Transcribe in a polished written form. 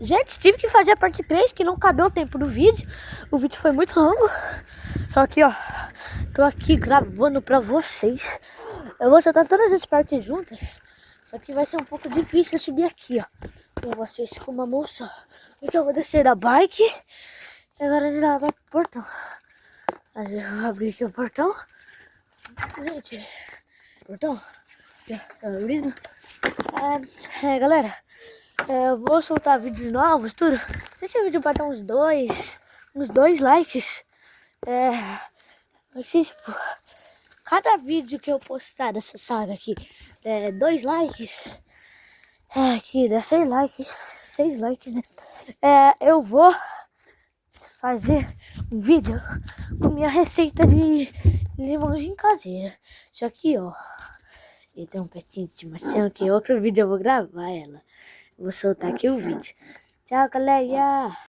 Gente, tive que fazer a parte 3, que não cabeu o tempo do vídeo. O vídeo foi muito longo. Só que, ó, tô aqui gravando pra vocês. Eu vou soltar todas as partes juntas. Só que vai ser um pouco difícil eu subir aqui, ó, pra vocês com uma mão só. Então eu vou descer da bike. E agora a gente vai pro portão. Aí eu vou abrir aqui o portão. Gente, portão. Tá abrindo. Galera, eu vou soltar vídeos novos, tudo. Deixa o vídeo pra dar uns dois likes. Assim, tipo, cada vídeo que eu postar dessa saga aqui, 2 likes, aqui dá 6 likes, né? Eu vou fazer um vídeo com minha receita de limãozinho caseira. Só que, ó, e tem um petinho de estimação que outro vídeo eu vou gravar ela. Vou soltar aqui o vídeo. Tchau, galera!